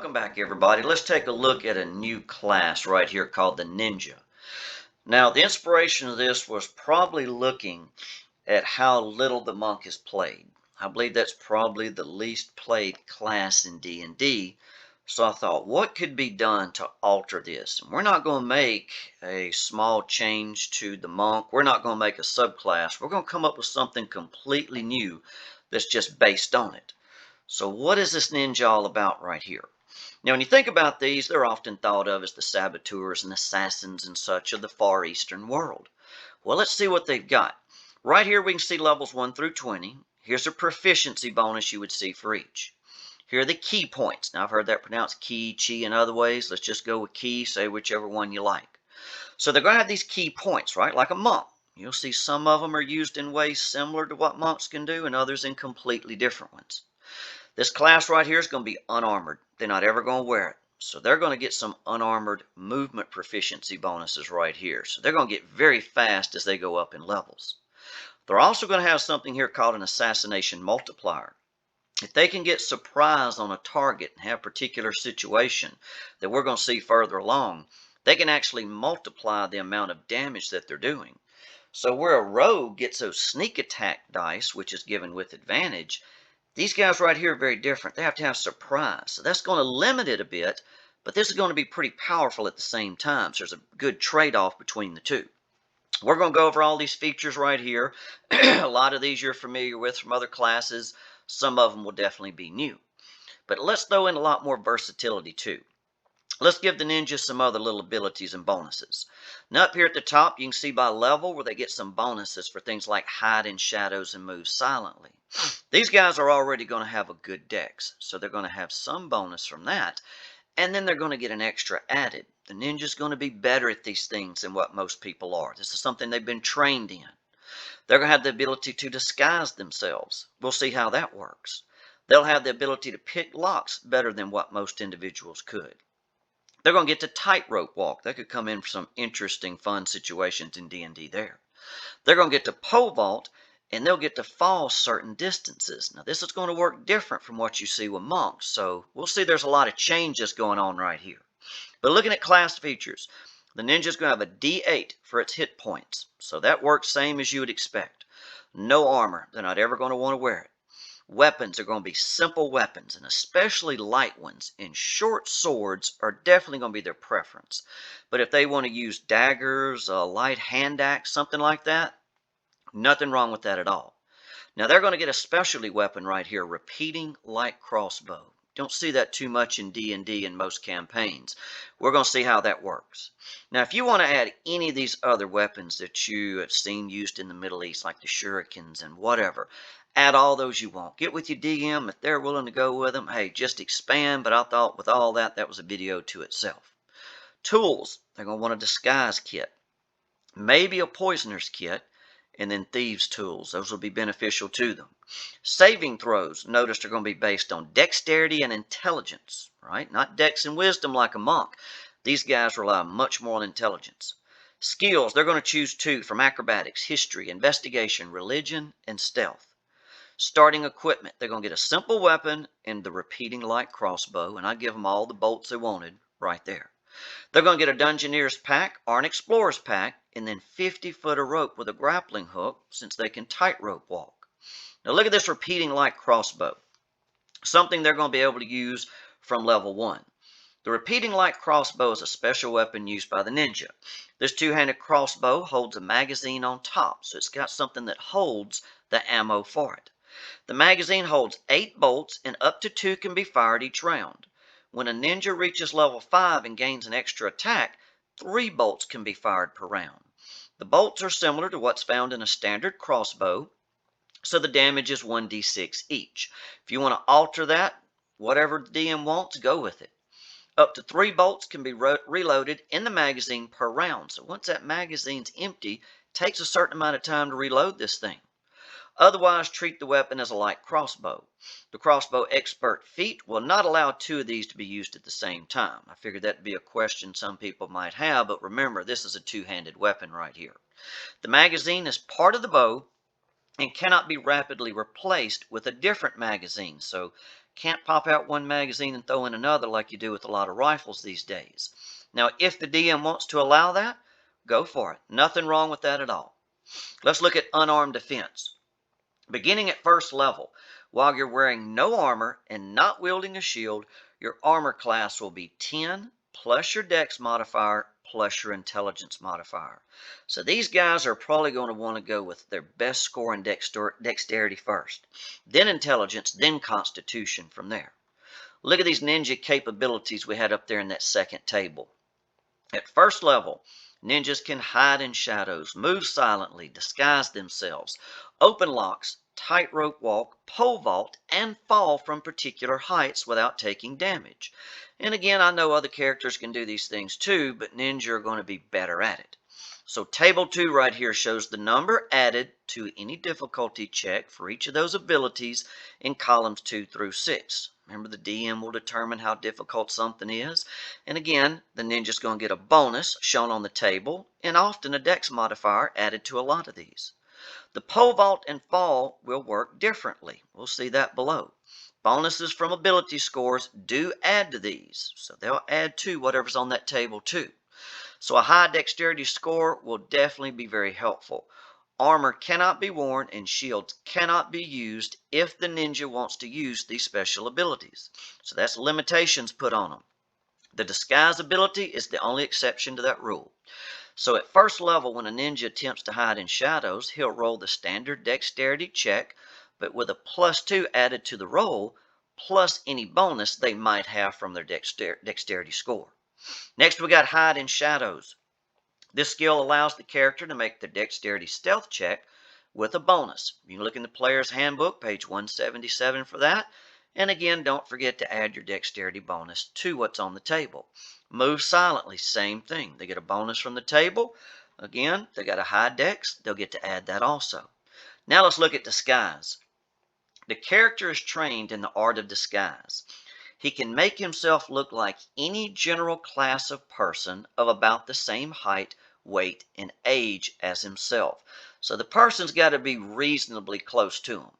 welcome back everybody. Let's take a look at a new class right here called the Ninja. Now the inspiration of this was probably looking at how little the monk is played. I believe that's probably the least played class in D&D. So I thought, what could be done to alter this? And we're not going to make a small change to the monk. We're not going to make a subclass. We're going to come up with something completely new that's just based on it. So what is this ninja all about right here? Now, when you think about these, they're often thought of as the saboteurs and assassins and such of the Far Eastern world. Well, let's see what they've got. Right here, we can see levels 1 through 20. Here's a proficiency bonus you would see for each. Here are the key points. Now, I've heard that pronounced key, chi, and other ways. Let's just go with key, say whichever one you like. So they're going to have these key points, right, like a monk. You'll see some of them are used in ways similar to what monks can do and others in completely different ones. This class right here is going to be unarmored. They're not ever going to wear it. So they're going to get some unarmored movement proficiency bonuses right here. So they're going to get very fast as they go up in levels. They're also going to have something here called an assassination multiplier. If they can get surprised on a target and have a particular situation that we're going to see further along, they can actually multiply the amount of damage that they're doing. So where a rogue gets those sneak attack dice, which is given with advantage, these guys right here are very different. They have to have surprise. So that's going to limit it a bit, but this is going to be pretty powerful at the same time. So there's a good trade-off between the two. We're going to go over all these features right here. A lot of these you're familiar with from other classes. Some of them will definitely be new. But let's throw in a lot more versatility too. Let's give the ninjas some other little abilities and bonuses. Now up here at the top, you can see by level where they get some bonuses for things like hide in shadows and move silently. These guys are already going to have a good dex, so they're going to have some bonus from that. And then they're going to get an extra added. The ninja's going to be better at these things than what most people are. This is something they've been trained in. They're going to have the ability to disguise themselves. We'll see how that works. They'll have the ability to pick locks better than what most individuals could. They're going to get to tightrope walk. That could come in for some interesting, fun situations in D&D there. They're going to get to pole vault, and they'll get to fall certain distances. Now, this is going to work different from what you see with monks, so we'll see there's a lot of changes going on right here. But looking at class features, the ninja's going to have a D8 for its hit points, so that works same as you would expect. No armor. They're not ever going to want to wear it. Weapons are going to be simple weapons, and especially light ones, and short swords are definitely going to be their preference. But if they want to use daggers, a light hand axe, something like that, nothing wrong with that at all. Now they're going to get a specialty weapon right here, repeating light crossbow. Don't see that too much in D&D in most campaigns. We're going to see how that works. Now if you want to add any of these other weapons that you have seen used in the Middle East, like the shurikens and whatever, add all those you want. Get with your DM. If they're willing to go with them, hey, just expand. But I thought with all that, that was a video to itself. Tools. They're going to want a disguise kit. Maybe a poisoner's kit. And then thieves' tools. Those will be beneficial to them. Saving throws, notice they're going to be based on dexterity and intelligence, right? Not dex and wisdom like a monk. These guys rely much more on intelligence. Skills, they're going to choose 2 from acrobatics, history, investigation, religion, and stealth. Starting equipment, they're going to get a simple weapon and the repeating light crossbow, and I give them all the bolts they wanted right there. They're going to get a Dungeoneer's pack or an Explorer's pack, and then 50 foot of rope with a grappling hook, since they can tightrope walk. Now look at this repeating light crossbow. Something they're going to be able to use from level 1. The repeating light crossbow is a special weapon used by the ninja. This two-handed crossbow holds a magazine on top, so it's got something that holds the ammo for it. The magazine holds 8 bolts, and up to 2 can be fired each round. When a ninja reaches level 5 and gains an extra attack, 3 bolts can be fired per round. The bolts are similar to what's found in a standard crossbow, so the damage is 1d6 each. If you want to alter that, whatever the DM wants, go with it. Up to 3 bolts can be reloaded in the magazine per round. So once that magazine's empty, it takes a certain amount of time to reload this thing. Otherwise, treat the weapon as a light crossbow. The crossbow expert feat will not allow 2 of these to be used at the same time. I figured that'd be a question some people might have, but remember, this is a 2-handed weapon right here. The magazine is part of the bow and cannot be rapidly replaced with a different magazine, so Can't pop out one magazine and throw in another like you do with a lot of rifles these days. Now, if the DM wants to allow that, go for it. Nothing wrong with that at all. Let's look at unarmed defense. Beginning at first level, while you're wearing no armor and not wielding a shield, your armor class will be 10 plus your dex modifier plus your intelligence modifier. So these guys are probably going to want to go with their best score in dexterity first, then intelligence, then constitution from there. Look at these ninja capabilities we had up there in that second table. At first level, ninjas can hide in shadows, move silently, disguise themselves, open locks, tightrope walk, pole vault, and fall from particular heights without taking damage. And again, I know other characters can do these things too, but ninja are going to be better at it. So table 2 right here shows the number added to any difficulty check for each of those abilities in columns 2 through 6. Remember, the DM will determine how difficult something is. And again, the ninja's going to get a bonus shown on the table, and often a dex modifier added to a lot of these. The pole vault and fall will work differently. We'll see that below. Bonuses from ability scores do add to these, so they'll add to whatever's on that table too. So a high dexterity score will definitely be very helpful. Armor cannot be worn and shields cannot be used if the ninja wants to use these special abilities. So that's limitations put on them. The disguise ability is the only exception to that rule. So at first level, when a ninja attempts to hide in shadows, he'll roll the standard dexterity check, but with a +2 added to the roll, plus any bonus they might have from their dexterity score. Next, we got hide in shadows. This skill allows the character to make the dexterity stealth check with a bonus. You can look in the player's handbook, page 177 for that. And again, don't forget to add your dexterity bonus to what's on the table. Move silently, same thing. They get a bonus from the table. Again, they got a high dex, they'll get to add that also. Now let's look at disguise. The character is trained in the art of disguise. He can make himself look like any general class of person of about the same height, weight, and age as himself. So the person's got to be reasonably close to him.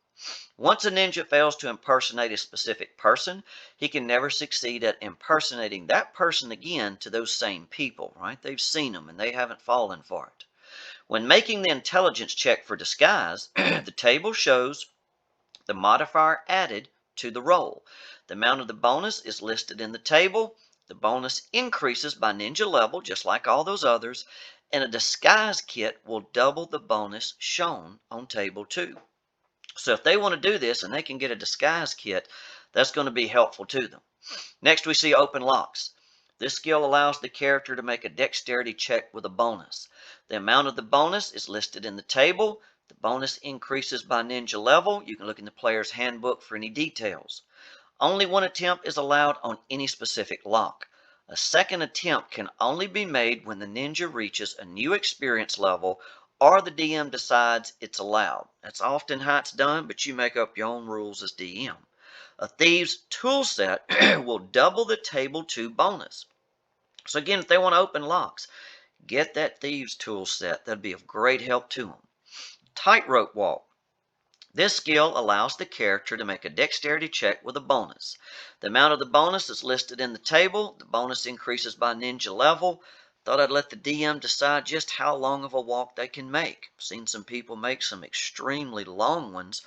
Once a ninja fails to impersonate a specific person, he can never succeed at impersonating that person again to those same people, right? They've seen them and they haven't fallen for it. When making the intelligence check for disguise, the table shows the modifier added to the roll. The amount of the bonus is listed in the table. The bonus increases by ninja level, just like all those others, and a disguise kit will double the bonus shown on table 2. So if they want to do this and they can get a disguise kit, that's going to be helpful to them. Next, we see open locks. This skill allows the character to make a dexterity check with a bonus. The amount of the bonus is listed in the table. The bonus increases by ninja level. You can look in the player's handbook for any details. Only one attempt is allowed on any specific lock. A second attempt can only be made when the ninja reaches a new experience level or the DM decides it's allowed. That's often how it's done, but you make up your own rules as DM. A thieves tool set will double the table 2 bonus. So again, if they want to open locks, get that thieves tool set. That'd be of great help to them. Tightrope walk. This skill allows the character to make a dexterity check with a bonus. The amount of the bonus is listed in the table. The bonus increases by ninja level. Thought I'd let the DM decide just how long of a walk they can make. Seen some people make some extremely long ones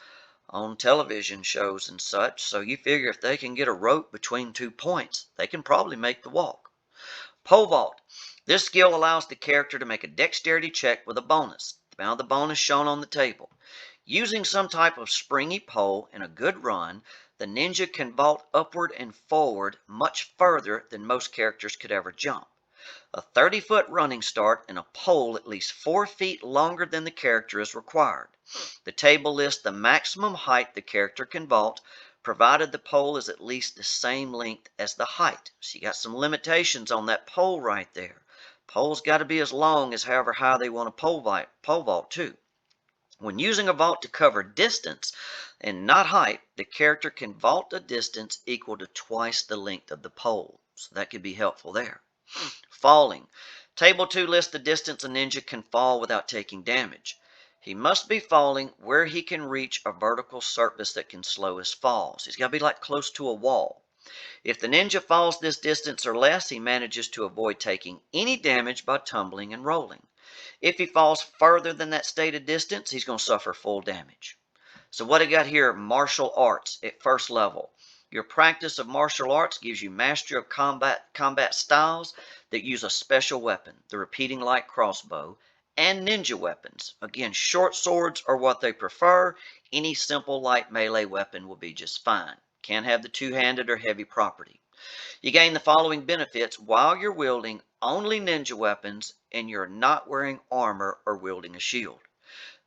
on television shows and such, so you figure if they can get a rope between 2 points, they can probably make the walk. Pole vault. This skill allows the character to make a dexterity check with a bonus. The amount of the bonus shown on the table. Using some type of springy pole and a good run, the ninja can vault upward and forward much further than most characters could ever jump. A 30-foot running start and a pole at least 4 feet longer than the character is required. The table lists the maximum height the character can vault, provided the pole is at least the same length as the height. So you got some limitations on that pole right there. Pole's got to be as long as however high they want to pole vault too. When using a vault to cover distance and not height, the character can vault a distance equal to twice the length of the pole. So that could be helpful there. Falling. Table 2 lists the distance a ninja can fall without taking damage. He must be falling where he can reach a vertical surface that can slow his falls. He's got to be like close to a wall. If the ninja falls this distance or less, he manages to avoid taking any damage by tumbling and rolling. If he falls further than that stated distance, he's going to suffer full damage. So what I got here, martial arts at first level. Your practice of martial arts gives you mastery of combat styles that use a special weapon, the repeating light crossbow, and ninja weapons. Again, short swords are what they prefer. Any simple light melee weapon will be just fine. Can't have the two-handed or heavy property. You gain the following benefits while you're wielding only ninja weapons and you're not wearing armor or wielding a shield.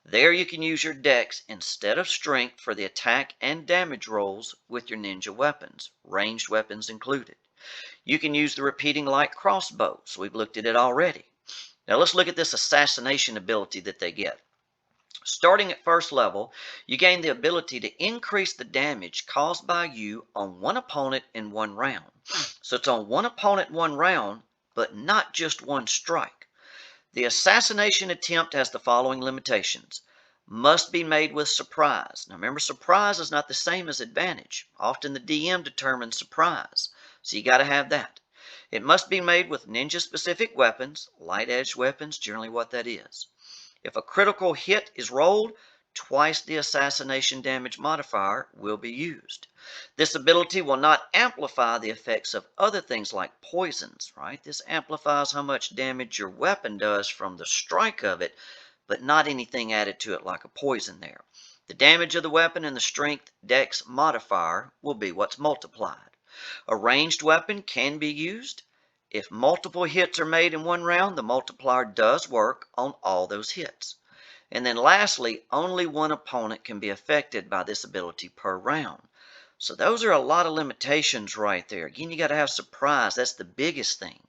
There you can use your dex instead of strength for the attack and damage rolls with your ninja weapons, ranged weapons included. You can use the repeating light crossbow, so we've looked at it already. Now let's look at this assassination ability that they get. Starting at first level, you gain the ability to increase the damage caused by you on one opponent in one round. So it's on one opponent one round, but not just one strike. The assassination attempt has the following limitations. Must be made with surprise. Now remember, surprise is not the same as advantage. Often the DM determines surprise, so you got to have that. It must be made with ninja-specific weapons, light-edged weapons, generally what that is. If a critical hit is rolled, twice the assassination damage modifier will be used. This ability will not amplify the effects of other things like poisons, right? This amplifies how much damage your weapon does from the strike of it, but not anything added to it like a poison there. The damage of the weapon and the strength dex modifier will be what's multiplied. A ranged weapon can be used. If multiple hits are made in one round, the multiplier does work on all those hits. And then lastly, only one opponent can be affected by this ability per round. So those are a lot of limitations right there. Again, you got to have surprise. That's the biggest thing.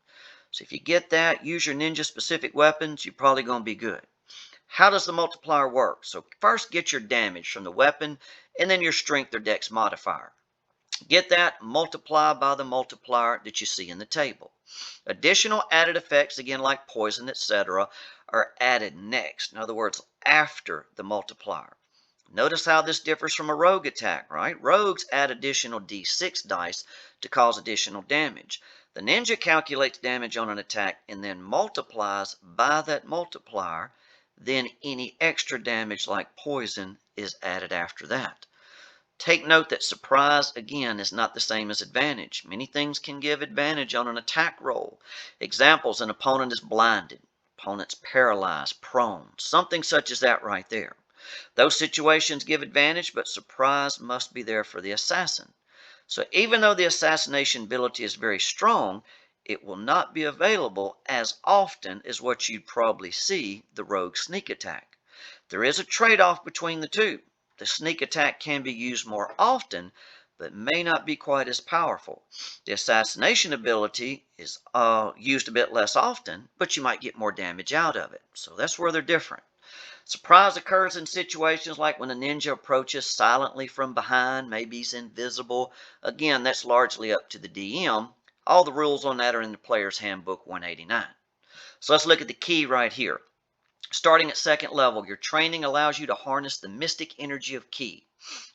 So if you get that, use your ninja-specific weapons, you're probably going to be good. How does the multiplier work? So first get your damage from the weapon, and then your strength or dex modifier. Get that, multiply by the multiplier that you see in the table. Additional added effects, again like poison, etc., are added next. In other words, after the multiplier. Notice how this differs from a rogue attack, right? Rogues add additional d6 dice to cause additional damage. The ninja calculates damage on an attack and then multiplies by that multiplier. Then any extra damage like poison is added after that. Take note that surprise, again, is not the same as advantage. Many things can give advantage on an attack roll. Examples, an opponent is blinded, opponent's paralyzed, prone, something such as that right there. Those situations give advantage, but surprise must be there for the assassin. So even though the assassination ability is very strong, it will not be available as often as what you'd probably see the rogue sneak attack. There is a trade-off between the two. The sneak attack can be used more often, but may not be quite as powerful. The assassination ability is used a bit less often, but you might get more damage out of it. So that's where they're different. Surprise occurs in situations like when a ninja approaches silently from behind, maybe he's invisible. Again, that's largely up to the DM. All the rules on that are in the Player's Handbook 189. So let's look at the key right here. Starting at second level, your training allows you to harness the mystic energy of ki.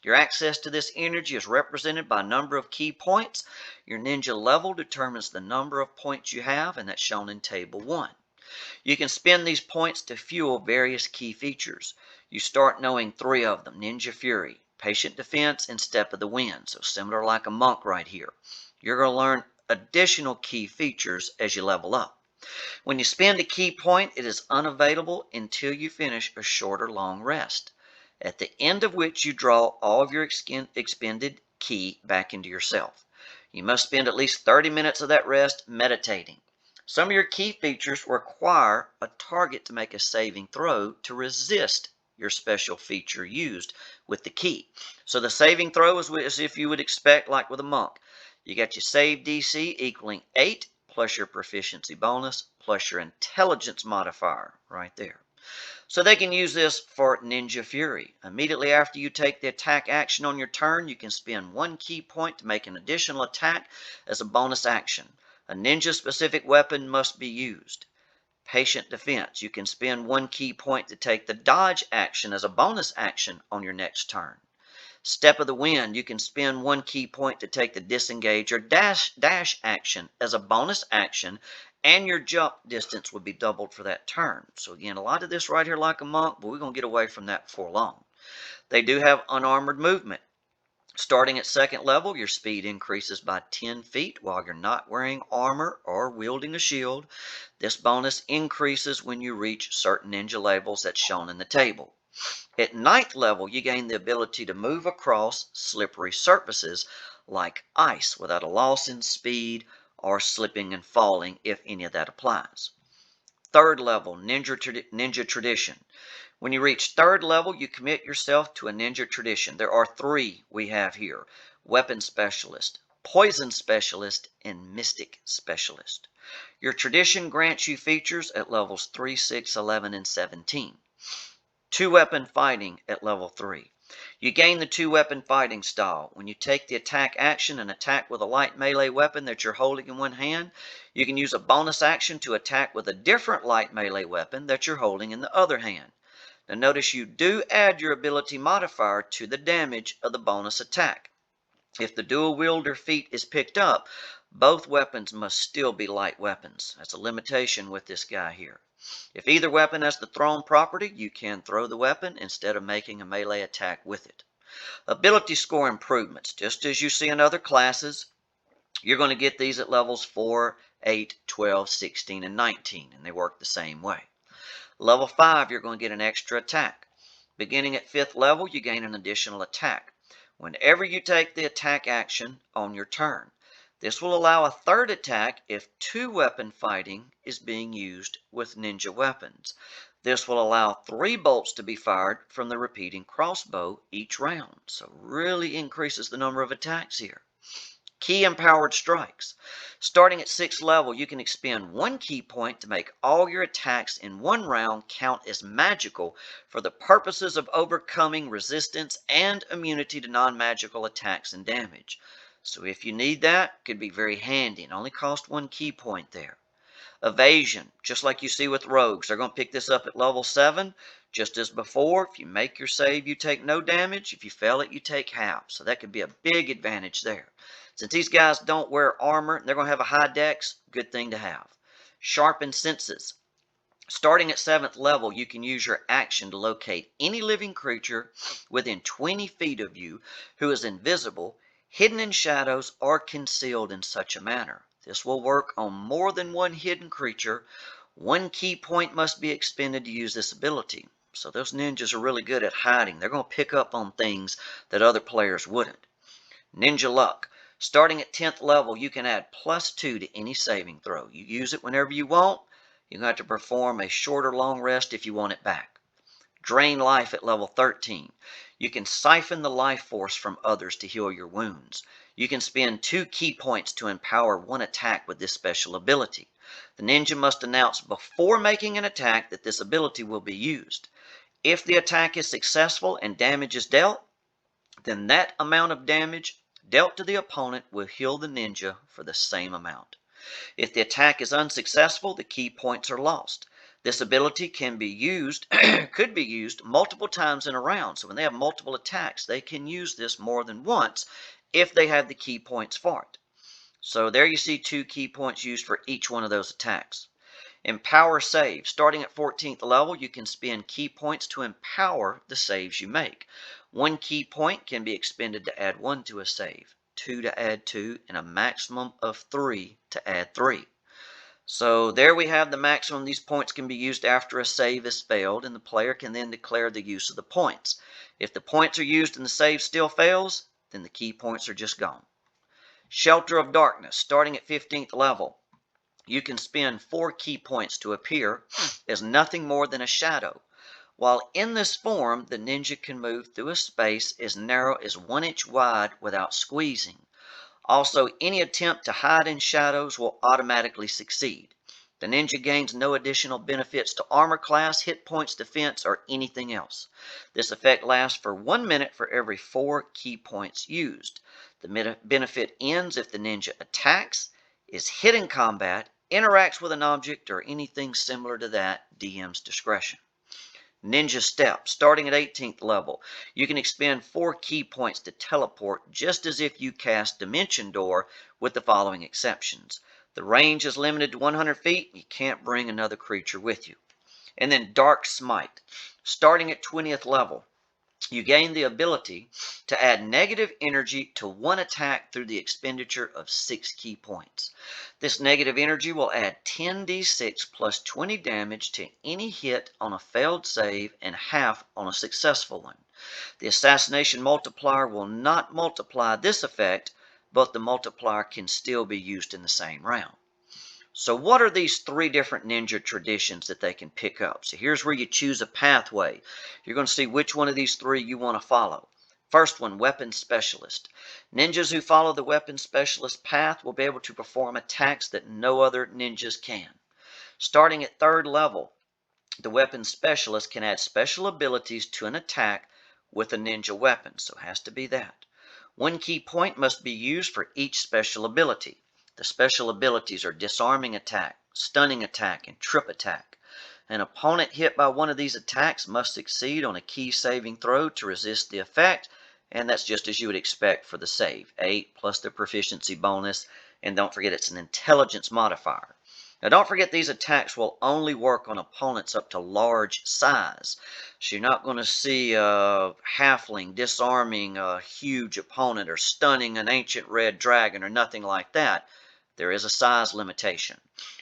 Your access to this energy is represented by a number of key points. Your ninja level determines the number of points you have, and that's shown in Table 1. You can spend these points to fuel various key features. You start knowing 3 of them: Ninja Fury, Patient Defense, and Step of the Wind. So similar like a monk right here. You're going to learn additional key features as you level up. When you spend a key point, it is unavailable until you finish a short or long rest, at the end of which you draw all of your expended ki back into yourself. You must spend at least 30 minutes of that rest meditating. Some of your key features require a target to make a saving throw to resist your special feature used with the ki. So the saving throw is as if you would expect, like with a monk. You got your save DC equaling 8 plus your proficiency bonus plus your intelligence modifier right there. So they can use this for Ninja Fury. Immediately after you take the attack action on your turn, you can spend 1 key point to make an additional attack as a bonus action. A ninja-specific weapon must be used. patient defense. You can spend 1 key point to take the dodge action as a bonus action on your next turn. Step of the wind, you can spend 1 key point to take the disengage or dash action as a bonus action, and your jump distance would be doubled for that turn. So again, a lot of this right here like a monk, but we're going to get away from that before long. They do have unarmored movement. Starting at 2nd level, your speed increases by 10 feet while you're not wearing armor or wielding a shield. This bonus increases when you reach certain ninja levels that's shown in the table. At 9th level, you gain the ability to move across slippery surfaces like ice without a loss in speed or slipping and falling if any of that applies. 3rd level, ninja tradition. When you reach 3rd level, you commit yourself to a ninja tradition. There are 3 we have here: weapon specialist, poison specialist, and mystic specialist. Your tradition grants you features at levels 3, 6, 11, and 17. 2-weapon fighting at level 3. You gain the 2-weapon fighting style. When you take the attack action and attack with a light melee weapon that you're holding in one hand, you can use a bonus action to attack with a different light melee weapon that you're holding in the other hand. Now notice you do add your ability modifier to the damage of the bonus attack. If the dual wielder feat is picked up, both weapons must still be light weapons. That's a limitation with this guy here. If either weapon has the thrown property, you can throw the weapon instead of making a melee attack with it. Ability score improvements. Just as you see in other classes, you're going to get these at levels 4, 8, 12, 16, and 19, and they work the same way. Level 5, you're going to get an extra attack. Beginning at 5th level, you gain an additional attack whenever you take the attack action on your turn. This will allow a 3rd attack if 2-weapon fighting is being used with ninja weapons. This will allow 3 bolts to be fired from the repeating crossbow each round. So really increases the number of attacks here. Key empowered strikes. Starting at 6th level, you can expend 1 key point to make all your attacks in one round count as magical for the purposes of overcoming resistance and immunity to non-magical attacks and damage. So if you need that, it could be very handy and only cost 1 key point there. Evasion, just like you see with rogues, they're going to pick this up at level 7. Just as before, if you make your save, you take no damage. If you fail it, you take half. So that could be a big advantage there. Since these guys don't wear armor, and they're going to have a high dex, good thing to have. Sharpened senses. Starting at 7th level, you can use your action to locate any living creature within 20 feet of you who is invisible, hidden in shadows, or concealed in such a manner. This will work on more than one hidden creature. 1 key point must be expended to use this ability. So those ninjas are really good at hiding. They're going to pick up on things that other players wouldn't. Ninja luck. Starting at 10th level, you can add +2 to any saving throw. You use it whenever you want. You have to perform a short or long rest if you want it back. Drain life at level 13. You can siphon the life force from others to heal your wounds. You can spend 2 key points to empower one attack with this special ability. The ninja must announce before making an attack that this ability will be used. If the attack is successful and damage is dealt, then that amount of damage dealt to the opponent will heal the ninja for the same amount. If the attack is unsuccessful, the key points are lost. This ability can be used, could be used multiple times in a round. So when they have multiple attacks, they can use this more than once if they have the key points for it. So there you see 2 key points used for each one of those attacks. Empower save. Starting at 14th level, you can spend key points to empower the saves you make. 1 key point can be expended to add 1 to a save, 2 to add 2, and a maximum of 3 to add 3. So there we have the maximum. These points can be used after a save is failed, and the player can then declare the use of the points. If the points are used and the save still fails, then the key points are just gone. Shelter of Darkness. Starting at 15th level, you can spend 4 key points to appear as nothing more than a shadow. While in this form, the ninja can move through a space as narrow as 1 inch wide without squeezing. Also, any attempt to hide in shadows will automatically succeed. The ninja gains no additional benefits to armor class, hit points, defense, or anything else. This effect lasts for 1 minute for every 4 key points used. The benefit ends if the ninja attacks, is hit in combat, interacts with an object or anything similar to that, DM's discretion. Ninja Step, starting at 18th level. You can expend 4 key points to teleport just as if you cast Dimension Door with the following exceptions. The range is limited to 100 feet. You can't bring another creature with you. And then Dark Smite, starting at 20th level. You gain the ability to add negative energy to one attack through the expenditure of 6 key points. This negative energy will add 10d6 plus 20 damage to any hit on a failed save and half on a successful one. The assassination multiplier will not multiply this effect, but the multiplier can still be used in the same round. So what are these 3 different ninja traditions that they can pick up? So here's where you choose a pathway. You're going to see which one of these 3 you want to follow. First one, Weapon Specialist. Ninjas who follow the Weapon Specialist path will be able to perform attacks that no other ninjas can. Starting at 3rd level, the Weapon Specialist can add special abilities to an attack with a ninja weapon, so it has to be that. 1 key point must be used for each special ability. The special abilities are Disarming Attack, Stunning Attack, and Trip Attack. An opponent hit by one of these attacks must succeed on a key saving throw to resist the effect, and that's just as you would expect for the save. 8 plus the proficiency bonus, and don't forget it's an intelligence modifier. Now don't forget these attacks will only work on opponents up to large size. So you're not going to see a halfling disarming a huge opponent or stunning an ancient red dragon or nothing like that. There is a size limitation.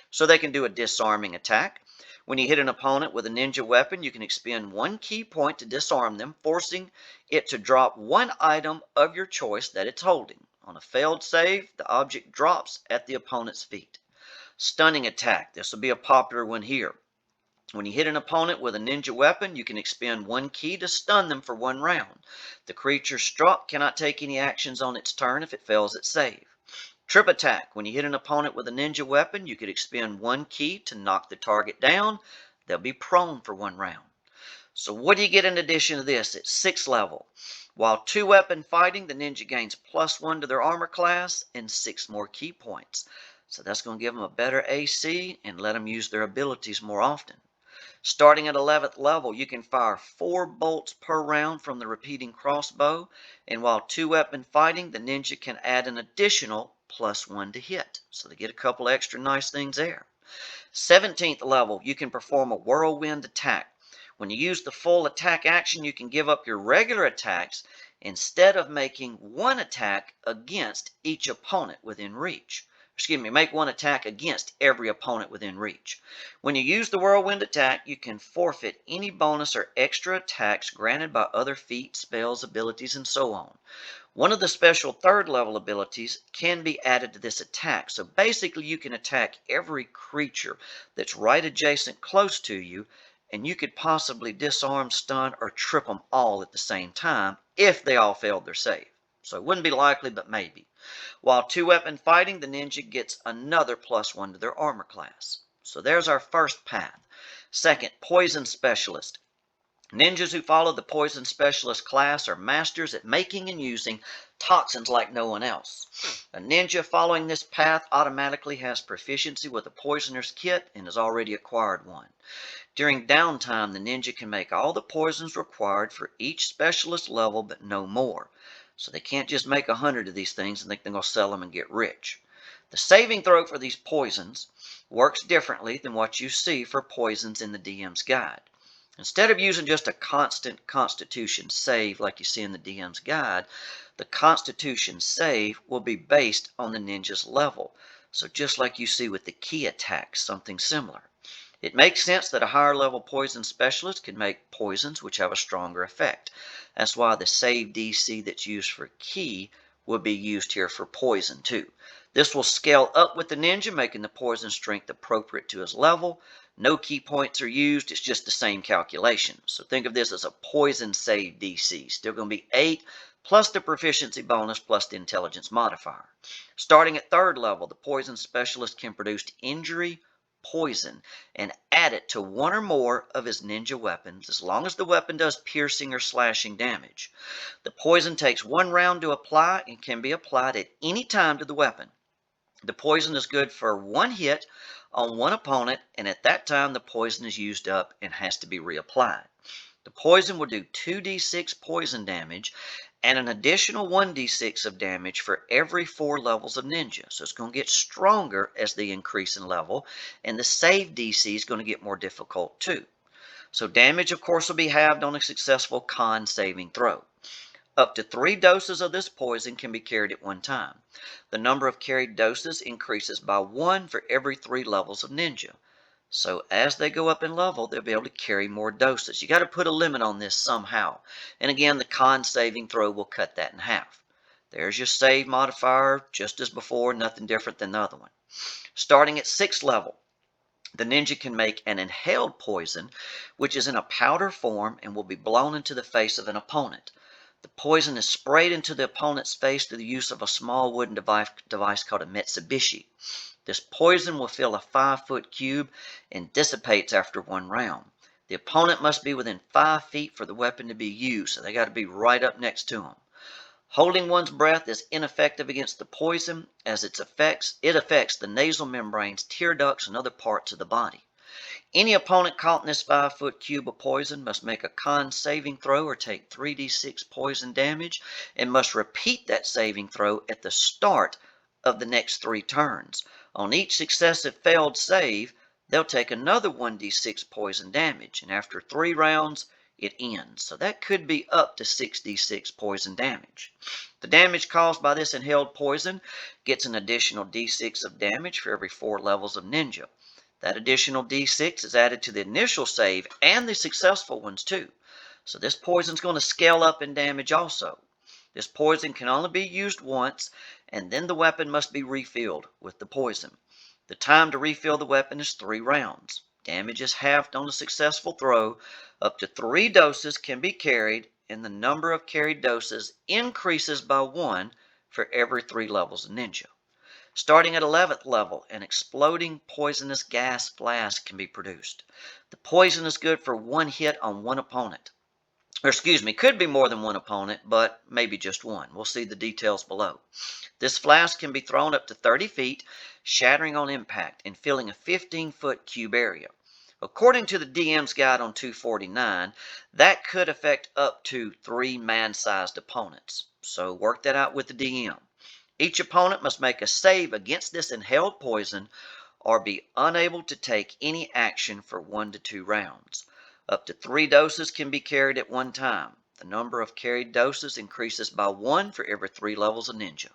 So they can do a disarming attack. When you hit an opponent with a ninja weapon, you can expend 1 key point to disarm them, forcing it to drop 1 item of your choice that it's holding. On a failed save, the object drops at the opponent's feet. Stunning attack. This will be a popular one here. When you hit an opponent with a ninja weapon, you can expend 1 key to stun them for 1 round. The creature struck cannot take any actions on its turn if it fails its save. Trip attack. When you hit an opponent with a ninja weapon, you could expend 1 key to knock the target down. They'll be prone for 1 round. So what do you get in addition to this? At 6th level. While 2-weapon fighting, the ninja gains +1 to their armor class and 6 more key points. So that's going to give them a better AC and let them use their abilities more often. Starting at 11th level, you can fire 4 bolts per round from the repeating crossbow, and while 2-weapon fighting, the ninja can add an additional +1 to hit. So they get a couple extra nice things there. 17th level, you can perform a whirlwind attack. When you use the full attack action, you can give up your regular attacks instead of making 1 attack against each opponent within reach. Make 1 attack against every opponent within reach. When you use the whirlwind attack, you can forfeit any bonus or extra attacks granted by other feats, spells, abilities, and so on. One of the special 3rd level abilities can be added to this attack. So basically you can attack every creature that's right adjacent close to you, and you could possibly disarm, stun, or trip them all at the same time if they all failed their save. So it wouldn't be likely, but maybe. While 2-weapon fighting, the ninja gets another +1 to their armor class. So there's our first path. Second, Poison Specialist. Ninjas who follow the Poison Specialist class are masters at making and using toxins like no one else. A ninja following this path automatically has proficiency with a poisoner's kit and has already acquired one. During downtime, the ninja can make all the poisons required for each specialist level, but no more. So they can't just make 100 of these things and think they're going to sell them and get rich. The saving throw for these poisons works differently than what you see for poisons in the DM's guide. Instead of using just a constant Constitution save like you see in the DM's guide, the Constitution save will be based on the ninja's level. So just like you see with the key attacks, something similar. It makes sense that a higher level poison specialist can make poisons which have a stronger effect. That's why the save DC that's used for key will be used here for poison too. This will scale up with the ninja, making the poison strength appropriate to his level. No key points are used, it's just the same calculation. So think of this as a poison save DC. Still going to be 8 plus the proficiency bonus plus the intelligence modifier. Starting at 3rd level, the poison specialist can produce injury, poison, and add it to 1 or more of his ninja weapons as long as the weapon does piercing or slashing damage. The poison takes 1 round to apply and can be applied at any time to the weapon. The poison is good for one hit on one opponent, and at that time the poison is used up and has to be reapplied. The poison will do 2d6 poison damage and an additional 1d6 of damage for every 4 levels of ninja. So it's going to get stronger as they increase in level, and the save DC is going to get more difficult too. So damage, of course, will be halved on a successful con saving throw. Up to 3 doses of this poison can be carried at one time. The number of carried doses increases by 1 for every 3 levels of ninja. So as they go up in level, they'll be able to carry more doses. You got to put a limit on this somehow. And again, the con saving throw will cut that in half. There's your save modifier, just as before, nothing different than the other one. Starting at 6th level, the ninja can make an inhaled poison, which is in a powder form and will be blown into the face of an opponent. The poison is sprayed into the opponent's face through the use of a small wooden device called a Mitsubishi. This poison will fill a 5-foot cube and dissipates after 1 round. The opponent must be within 5 feet for the weapon to be used, so they got to be right up next to them. Holding one's breath is ineffective against the poison, as it affects the nasal membranes, tear ducts, and other parts of the body. Any opponent caught in this 5-foot cube of poison must make a con saving throw or take 3d6 poison damage, and must repeat that saving throw at the start of the next 3 turns. On each successive failed save, they'll take another 1d6 poison damage, and after 3 rounds, it ends. So that could be up to 6d6 poison damage. The damage caused by this inhaled poison gets an additional d6 of damage for every 4 levels of ninja. That additional d6 is added to the initial save and the successful ones too. So this poison is going to scale up in damage also. This poison can only be used once, and then the weapon must be refilled with the poison. The time to refill the weapon is 3 rounds. Damage is halved on a successful throw. Up to 3 doses can be carried, and the number of carried doses increases by 1 for every 3 levels of ninja. Starting at 11th level, an exploding poisonous gas flask can be produced. The poison is good for 1 hit on one opponent. Or excuse me, could be more than 1 opponent, but maybe just 1. We'll see the details below. This flask can be thrown up to 30 feet, shattering on impact and filling a 15-foot cube area. According to the DM's guide on 249, that could affect up to 3 man-sized opponents. So work that out with the DM. Each opponent must make a save against this inhaled poison or be unable to take any action for 1 to 2 rounds. Up to 3 doses can be carried at one time. The number of carried doses increases by 1 for every 3 levels of ninja.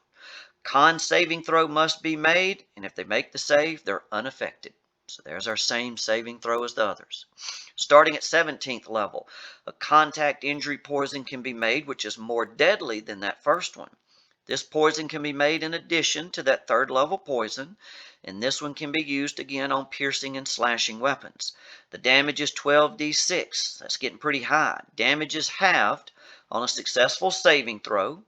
Con saving throw must be made, and if they make the save, they're unaffected. So there's our same saving throw as the others. Starting at 17th level, a contact injury poison can be made, which is more deadly than that first one. This poison can be made in addition to that 3rd level poison, and this one can be used again on piercing and slashing weapons. The damage is 12d6. That's getting pretty high. Damage is halved on a successful saving throw.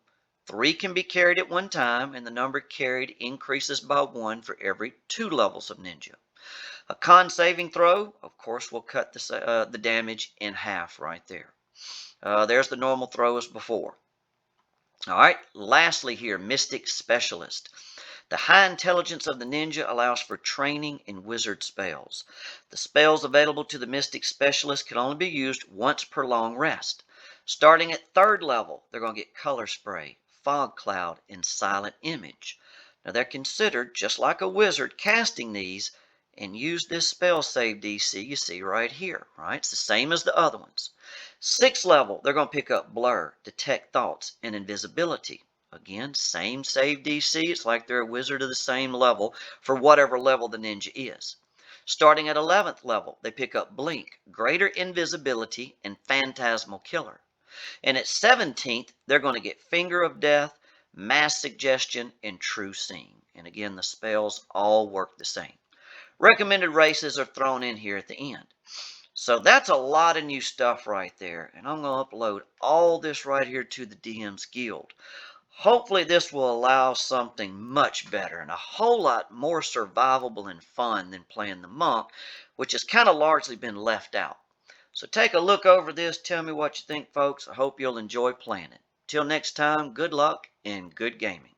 3 can be carried at one time, and the number carried increases by 1 for every 2 levels of ninja. A con saving throw, of course, will cut the damage in half right there. There's the normal throw as before. All right, lastly here, Mystic Specialist. The high intelligence of the ninja allows for training in wizard spells. The spells available to the Mystic Specialist can only be used once per long rest. Starting at 3rd level, they're going to get Color Spray, Fog Cloud, and Silent Image. Now they're considered just like a wizard casting these, and use this spell save DC you see right here. Right? It's the same as the other ones. 6th level, they're going to pick up Blur, Detect Thoughts, and Invisibility. Again, same save DC. It's like they're a wizard of the same level for whatever level the ninja is. Starting at 11th level, they pick up Blink, Greater Invisibility, and Phantasmal Killer. And at 17th, they're going to get Finger of Death, Mass Suggestion, and True Seeing. And again, the spells all work the same. Recommended races are thrown in here at the end. So that's a lot of new stuff right there. And I'm going to upload all this right here to the DM's Guild. Hopefully this will allow something much better and a whole lot more survivable and fun than playing the monk, which has kind of largely been left out. So take a look over this. Tell me what you think, folks. I hope you'll enjoy playing it. Till next time, good luck and good gaming.